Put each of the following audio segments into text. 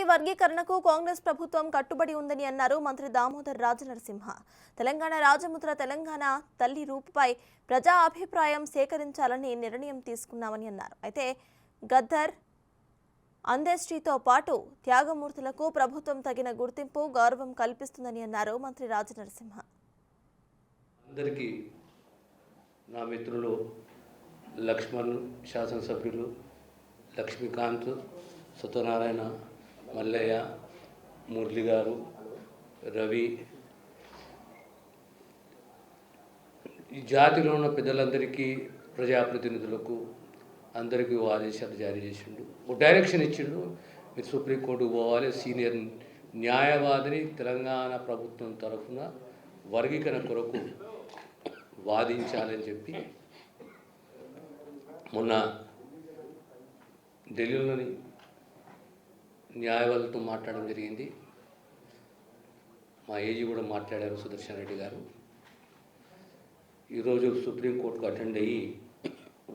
SC వర్గీకరణకు కాంగ్రెస్ ప్రభుత్వం కట్టుబడి ఉందని అన్నారు మంత్రి దామోదర్ రాజనరసింహ. తెలంగాణ రాజముద్ర తెలంగాణ తల్లి రూపుపై ప్రజా అభిప్రాయం సేకరించాలని నిర్ణయం తీసుకున్నామని అన్నారు. అయితే గద్దర్ అందేశ్రీతో పాటు త్యాగమూర్తులకు ప్రభుత్వం తగిన గుర్తింపు గౌరవం కల్పిస్తుందని అన్నారు మంత్రి రాజనరసింహ. అందరికీ నా మిత్రులు లక్ష్మణ్, శాసనసభ్యులు లక్ష్మీకాంత్, సత్యనారాయణ, మల్లయ్య, మురళి గారు, రవి, ఈ జాతిలో ఉన్న పెద్దలందరికీ, ప్రజాప్రతినిధులకు అందరికీ ఆదేశాలు జారీ చేసిండు, ఒక డైరెక్షన్ ఇచ్చిండు. మీరు సుప్రీంకోర్టుకు పోవాలి, సీనియర్ న్యాయవాదిని తెలంగాణ ప్రభుత్వం తరఫున వర్గీకరణ కొరకు వాదించాలని చెప్పి మొన్న ఢిల్లీలోని న్యాయవాదులతో మాట్లాడడం జరిగింది. మా ఏజీ కూడా మాట్లాడారు, సుదర్శన్ రెడ్డి గారు. ఈరోజు సుప్రీంకోర్టుకు అటెండ్ అయ్యి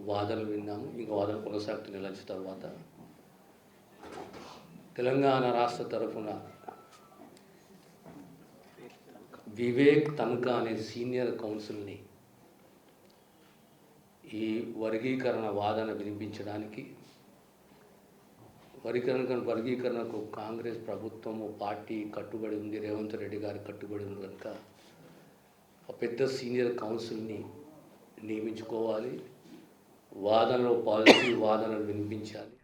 వాదనలు విన్నాము. ఇంకా వాదన కొనసాగుతున్న లంచ్ తర్వాత తెలంగాణ రాష్ట్ర తరఫున వివేక్ తన్కా అనే సీనియర్ కౌన్సిల్ని ఈ వర్గీకరణ వాదన వినిపించడానికి, వర్గీకరణకు కాంగ్రెస్ ప్రభుత్వము పార్టీ కట్టుబడి ఉంది, రేవంత్ రెడ్డి గారి కట్టుబడి ఉంది కనుక ఆ పెద్ద సీనియర్ కౌన్సిల్ని నియమించుకోవాలి, వాదనలో పాల్గొని వాదనలు వినిపించాలి.